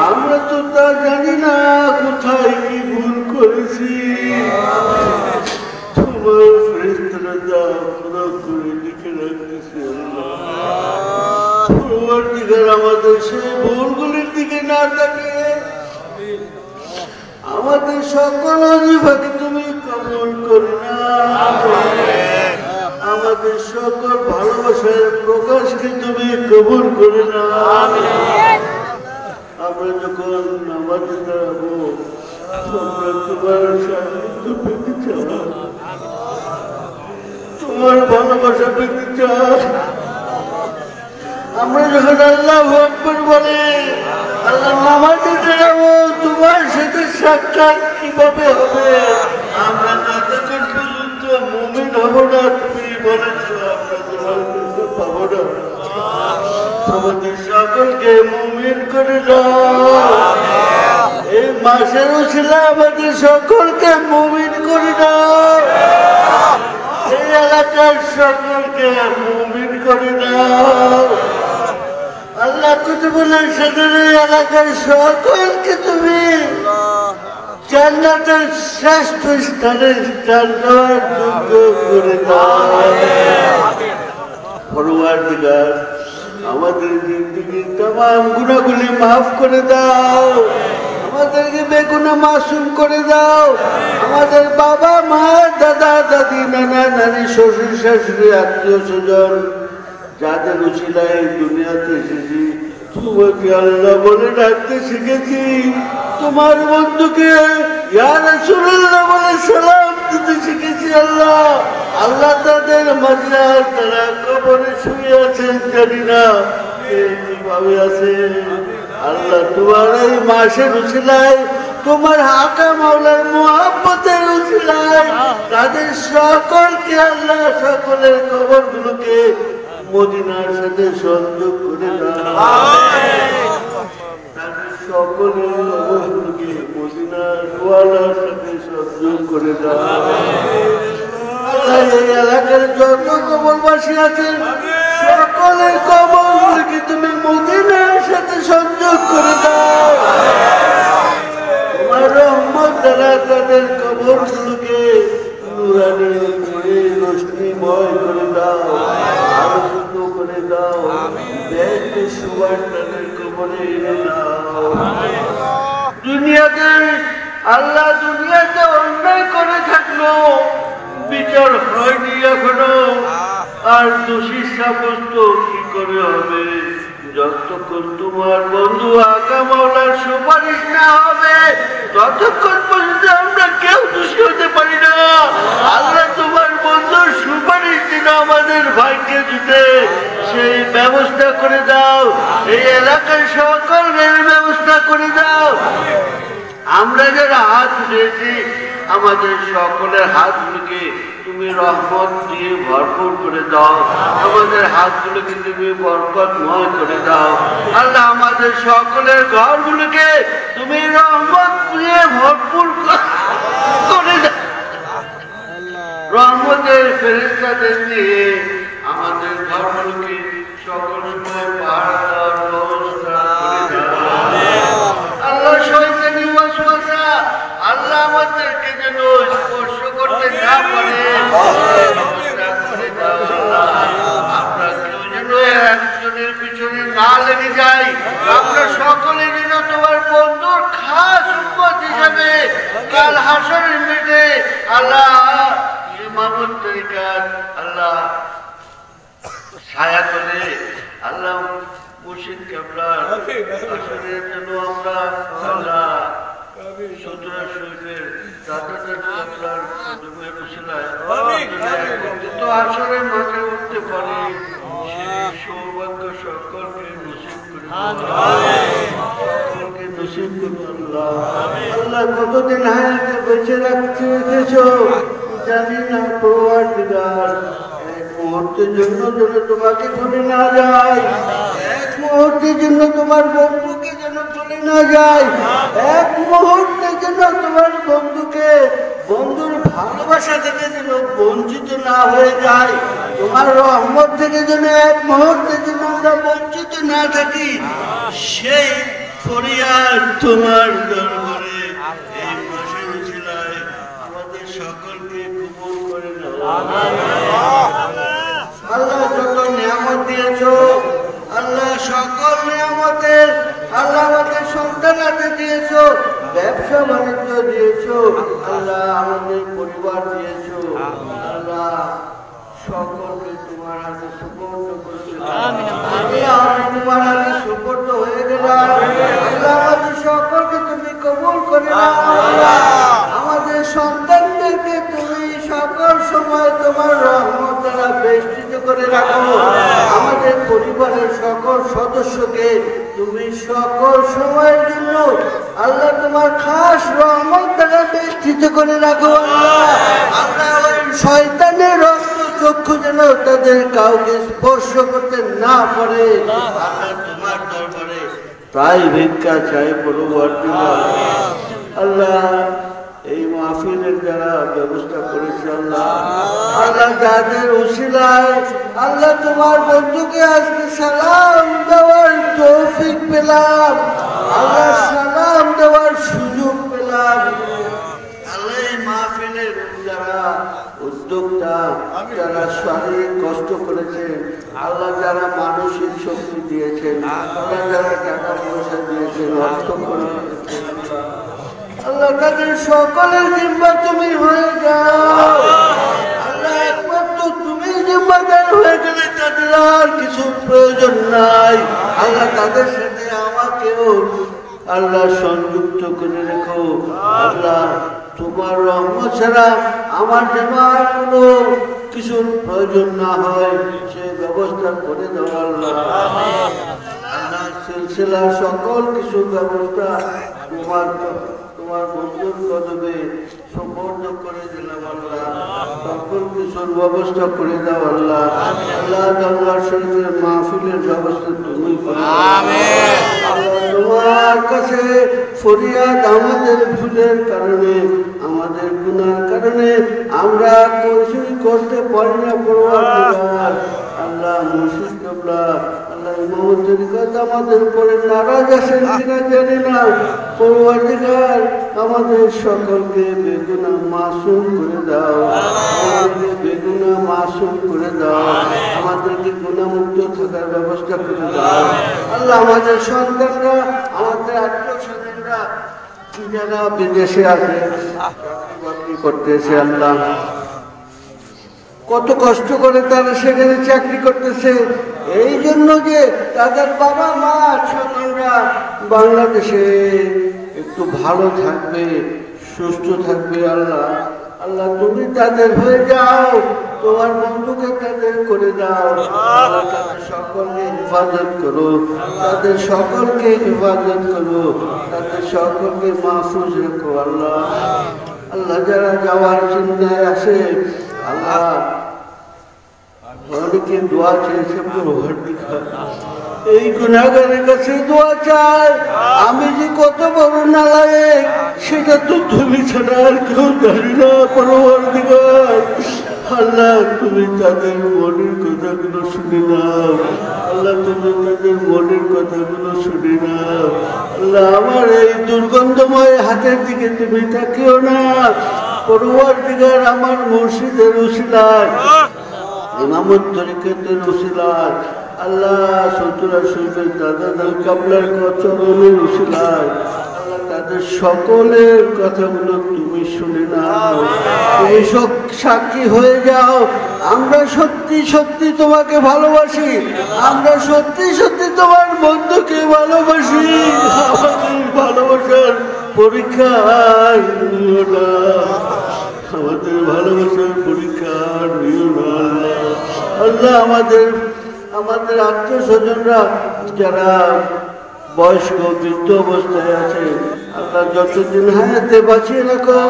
আমরা তো তা জানি না কোথায় কি ভুল করেছি। তোমার ফেরেশতারা যা পুরো করে লিখে রাখতেছে আমাদের সেই ভুলগুলির দিকে না তাকিয়ে আমাদের সকল অজিফাকে তুমি কবুল করে না। আমাদের সকল ভালোবাসার প্রকাশকে তুমি কবুল করে না। আমরা যখন নামাজে দাঁড়াবো আমরা তোমার সান্নিধ্য পেতে চাই, তোমার ভালোবাসা পেতে চাই। আমরা যখন আল্লাহু আকবার বলে আল্লাহ নামাজে দাঁড়াবো তোমার সাথে সাক্ষাৎ কিভাবে হবে? আমরা যতক্ষণ পর্যন্ত মুমিন হব না, তুমি বলেছো আমরা তোমার কাছে পাবো না। আমাদের সকলকে মুমিন করে দাও। এই মাসের উছিলা আমাদের সকলকে মুমিন করে দাও। এই এলাকার সকলকে মুমিন করে দাও। আল্লাহ কুতুবুল্লাহ সাদের এলাকার সকলকে তুমি জান্নাতের শ্রেষ্ঠ স্থানে স্থান দেওয়ার যোগ্য করে দাও। পরওয়ারদিগার, আমাদের জিন্দেগির तमाम গুনাহগুলি মাফ করে দাও। আমাদেরকে বেগুনাহ মাসুম করে দাও। আমাদের বাবা মা দাদা দাদি নানা নানি শ্বশুর শাশুড়ি আত্মীয় স্বজন যাদের উছিলায় দুনিয়াতে এসেছি তোমাকে আল্লাহ বলে ডাকতে শিখেছি, তোমার বন্ধুকে ইয়া রাসূলুল্লাহ বলে সালাম দিতে শিখেছি। আল্লাহ আল্লাহ তাদের মাঝে তারা কবরে শুয়ে আছেন, জানি না কিভাবে আছে। আল্লাহ তোমার এই মাসের উছিলায়, তোমার হাকা মাওলার মুহাব্বতের উছিলায় তাদের সকলকে আল্লাহ সকলের কবরগুলোকে মদিনার সাথে সংযোগ করে দাও। তাদের সকলের কবরগুলোকে মদিনার ওয়ালার সাথে সংযোগ করে দাও। আল্লাহ এই এলাকার যত কবরবাসী আছেন সকলের কবরগুলোকে তুমি মদিনার সাথে সংযোগ করে দাও। তোমার রহমত দ্বারা তাদের কবরগুলোকে নুরানি করে রোশনীময় করে দাও, আলোকিত করে দাও। দেখতে সুবাস তাদের কবরে এনে দাও। দুনিয়াতে আল্লাহ দুনিয়াতে অন্যায় করে থাকলো, বিচার হয়নি এখনো, আর দোষী সাব্যস্ত কি করে হবে? যতক্ষণ তোমার বন্ধু আকা মাওলার সুপারিশ না হবে ততক্ষণ পর্যন্ত আমরা কেউ দোষী হতে পারি না। আল্লাহ তোমার বন্ধুর সুপারিশ দিন আমাদের ভাগ্যে জুটে সেই ব্যবস্থা করে দাও। এই এলাকার সকলের ব্যবস্থা করে দাও। আমরা যারা হাত উঠেছি আমাদের সকলের হাতগুলোকে তুমি রহমত দিয়ে ভরপুর করে দাও। আমাদের হাতগুলোকে তুমি বরকতময় করে দাও। আল্লাহ আমাদের সকলের ঘরগুলোকে তুমি রহমত দিয়ে ভরপুর করে দাও। রহমতের ফেরেশতাদের দিয়ে আমাদের ঘরগুলোকে সকল সময় পাহারা দেওয়ার ব্যবস্থা করে দাও। আল্লাহ শয়তানি ওয়াসওয়াসা আল্লাহ আমাদেরকে যেন স্পর্শ করতে না পারে। আমরা কেউ যেন একজনের পিছনে না লেগে যাই। আমরা সকলে যেন তোমার বন্ধুর খাস উম্মত হিসাবে কাল হাসরের মাঠে আল্লাহ ইমামত তরিকার আল্লাহ ছায়া তলে আল্লাহ মুর্শিদ কেবলার আসরের জন্য আমরা আল্লাহ সদরা শরীফের দাদাদের কেবলার কদমের উসিলায় তো আসরের মাঠে উঠতে পারি সেই সৌভাগ্য সকলকে নসিব করে সকলকে নসিব করে আল্লাহ আল্লাহ কতদিন হায়াতে বেঁচে রাখতে রেখেছো জানি না পরওয়ারদিগার এক মুহূর্তের জন্য যেন তোমাকে ভুলে না যায় এক মুহূর্তের জন্য তোমার বন্ধুকে যেন ভুলে না যায় এক মুহূর্তের জন্য তোমার বন্ধুকে বন্ধুর ভালোবাসা থেকে যেন বঞ্চিত না হয়ে যায় তোমার রহমত থেকে যেন এক মুহূর্তের জন্য আমরা বঞ্চিত না থাকি সেই ফরিয়াদ তোমার দরবারে এই মাসের উসিলায় আমাদের সকলকে কবুল করে নাও আল্লাহ যত নিয়ামত দিয়েছো আল্লাহ সকল নিয়ামতের আল্লাহ আমাদের সন্তানাতে দিয়েছো ব্যবসা বাণিজ্য দিয়েছো আল্লাহ আমাদের পরিবার দিয়েছো আল্লাহ সকলকে তোমার হাতে সুপর্দ করছি আল্লাহ তোমার হাতে সুপর্দ হয়ে গেলাম আল্লাহ আমাদের সকলকে তুমি কবুল করে নাও আল্লাহ আমাদের সন্তানদেরকে তুমি সকল সময় তোমার রহমত দ্বারা বেষ্টিত করে রাখো আমাদের পরিবারের সকল সদস্যকে তুমি সকল সময়ের জন্য আল্লাহ তোমার খাস রহমত দ্বারা বেষ্টিত করে রাখো আল্লাহ ওই শয়তানের রক্ত চক্ষু যেন তাদের কাউকে স্পর্শ করতে না পারে আল্লাহ তোমার দরবারে তাই ভিক্ষা চাই পরবর্তীকাল আল্লাহ এই মাহফিলের যারা ব্যবস্থা করেছে আল্লাহ আল্লাহ যাদের উসিলায় আল্লাহ তোমার বন্ধুকে আজকে সালাম দেওয়ার তৌফিক পেলাম আল্লাহ সালাম দেওয়ার সুযোগ পেলাম আল্লাহ এই মাহফিলের যারা উদ্যোক্তা যারা শারীরিক কষ্ট করেছেন আল্লাহ যারা মানসিক শক্তি দিয়েছেন আল্লাহ যারা টাকা পয়সা দিয়েছেন অর্থ করে আল্লাহ তাদের সকলের জিম্মা তুমি হয়ে যাও আল্লাহ একমাত্র তুমি জিম্মাদার হয়ে গেলে তাদের আর কিছু প্রয়োজন নাই আল্লাহ তাদের সাথে আমাকেও আল্লাহ সংযুক্ত করে রেখো আল্লাহ তোমার রহমত ছাড়া আমার যেন আর কোনো কিছুর প্রয়োজন না হয় সেই ব্যবস্থা করে দাও আল্লাহ আল্লাহ সিলসিলার সকল কিছু ব্যবস্থা তোমার বন্ধুর কদমে সুপর্দ করে দিলাম আল্লাহ সকল কিছুর ব্যবস্থা করে দাও আল্লাহ আল্লাহ দরবার শরীফের মাহফিলের ব্যবস্থা তুমি করো আল্লাহ তোমার কাছে ফরিয়াদ আমাদের ভুলের কারণে আমাদের গুনার কারণে আমরা কিছুই করতে পারি না পরওয়ারদিগার আল্লাহ মুর্শিদ কেবলা আল্লাহ ইমামত তরিকত আমাদের উপরে নারাজ আছেন কিনা জানি না পরওয়ারদিগার আমাদের সকলকে বেগুনাহ মাসুম করে দাও আমাদেরকে বেগুনাহ মাসুম করে দাও আমাদেরকে গুনাহমুক্ত থাকার ব্যবস্থা করে দাও আল্লাহ আমাদের সন্তানরা আমাদের আত্মীয়-স্বজনরা যারা বিদেশে আছে চাকরি করতেছে আল্লাহ কত কষ্ট করে তারা সেখানে চাকরি করতেছে এই জন্য যে তাদের বাবা মা সন্তানরা বাংলাদেশে একটু ভালো থাকবে সুস্থ থাকবে আল্লাহ আল্লাহ তুমি তাদের হয়ে যাও তোমার বন্ধুকে তাদের করে দাও তাদের সকলকে হেফাজত করো তাদের সকলকে হেফাজত করো তাদের সকলকে মাহফুজ রেখো আল্লাহ আল্লাহ যারা যাওয়ার চিন্তায় আসে আল্লাহ অনেকে দোয়া চেয়েছে এই গুনাহগারের কাছে দোয়া চাই আমি যে কত বড় নালায়েক সেটা তো তুমি ছাড়া আর কেউ জানি না পরওয়ারদিগার আল্লাহ তুমি তাদের মনের কথাগুলো শুনে নাও আল্লাহ তুমি তাদের মনের কথাগুলো শুনে নাও আল্লাহ আমার এই দুর্গন্ধময় হাতের দিকে তুমি তাকিও না পরওয়ারদিগার আমার মুর্শিদের উসিলায় ইমামত তরিকতের উসিলায় আল্লাহ সদরা শরীফের দাদা কেবলার চরণের উসিলায় আল্লাহ তাদের তাদের সকলের কথাগুলো তুমি শুনে নাও, তুমি সাক্ষী হয়ে যাও। আমরা সত্যি সত্যি তোমাকে ভালোবাসি, আমরা সত্যি সত্যি তোমার বন্ধুকে ভালোবাসি। আমাদের ভালোবাসার পরীক্ষা নিও না, আমাদের ভালোবাসার পরীক্ষা নিও না আল্লাহ। আমাদের আত্মীয় স্বজনরা যারা বয়স্ক বৃদ্ধ অবস্থায় আছে, আল্লাহ যতদিন হায়াতে বাঁচিয়ে রাখো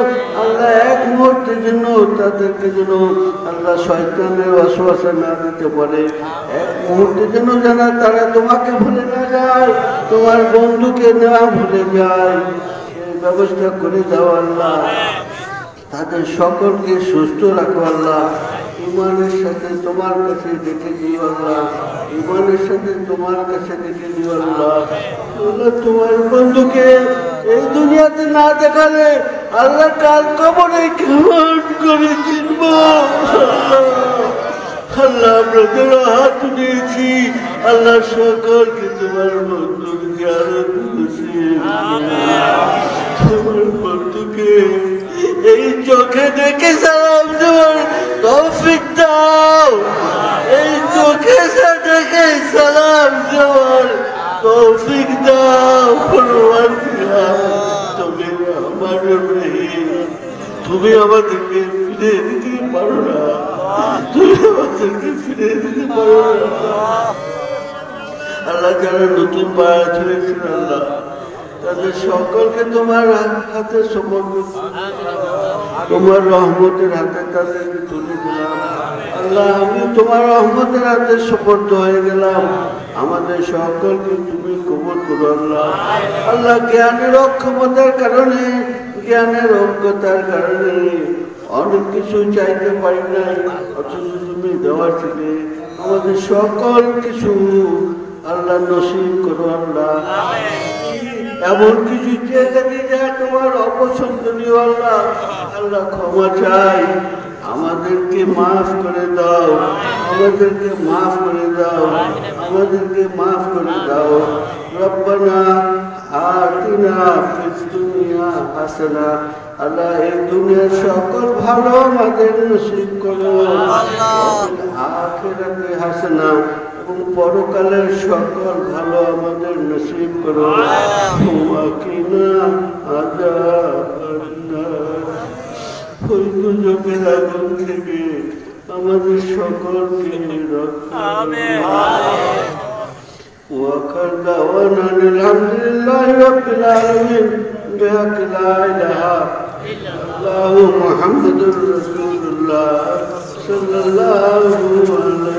আল্লাহ, এক মুহূর্তের জন্য তাদেরকে যেন আল্লাহ শয়তানের ওয়াসওয়াসা না দিতে পারে, এক মুহূর্তের জন্য যেন তারা তোমাকে ভুলে না যায়, তোমার বন্ধুকে না ভুলে যায়, সেই ব্যবস্থা করে দাও আল্লাহ। তাদের সকলকে সুস্থ রাখো আল্লাহ, ইমানের সাথে তোমার কাছে দেখে দিও আল্লাহ, ইমানের সাথে তোমার কাছে দেখে দিও আল্লাহ। তোমার বন্ধুকে এই দুনিয়াতে না দেখালে আল্লাহ কাল কবরে কেমন করে চিনব আল্লাহ। আমরা যারা হাত উঠিয়েছি আল্লাহ সকলকে তোমার বন্ধুর জিয়ারত নসিব, তোমার বন্ধুকে এই চোখে দেখে সালাম দেওয়ার তৌফিক দাও, এই চোখে দেখে সালাম দেওয়ার তৌফিক দাও। তুমি আমার রহিম, তুমি আমাদেরকে ফিরে দিতে পারো না, তুমি আমাদেরকে ফিরে দিতে পারো না আল্লাহ। যারা নতুন পায়া ছেড়েছেন আল্লাহ, তাদের সকলকে তোমার হাতে সমর্পিত, তোমার রহমতের হাতে তাদেরকে তুলে দিলাম আল্লাহ। আমি তোমার রহমতের হাতে সুপর্দ হয়ে গেলাম, আমাদের সকলকে তুমি কবুল করো আল্লাহ। আল্লাহ জ্ঞানের অক্ষমতার কারণে, জ্ঞানের অজ্ঞতার কারণে অনেক কিছু চাইতে পারি নাই, অথচ তুমি দেওয়া ছিলে আমাদের সকল কিছু আল্লাহ নসিব করো আল্লাহ। এমন কিছু চেয়ে থাকি যা তোমার অপছন্দনীয় আল্লাহ, আল্লাহ ক্ষমা চাই, আমাদেরকে মাফ করে দাও, আমাদেরকে মাফ করে দাও, আমাদেরকে মাফ করে দাও। রব্বানা আতিনা ফিদ দুনিয়া হাসানা, আল্লাহ এই দুনিয়ার সকল ভালো আমাদের নসিব করো, আখিরাতে হাসানা, এবং পরকালের সকল ভালো আমাদের নসিব করো। ওয়াকিনা আযাবান্নার, ওই দুজকের আগুন থেকে আমাদের সকলকে রক্ষা করো। ওয়াকার দাওয়ানা আলহামদুলিল্লাহি রাব্বিল আলামিন, বিহাক্কি লা ইলাহা ইল্লাল্লাহু মুহাম্মাদুর রাসূলুল্লাহ সাল্লাল্লাহু আলাইহি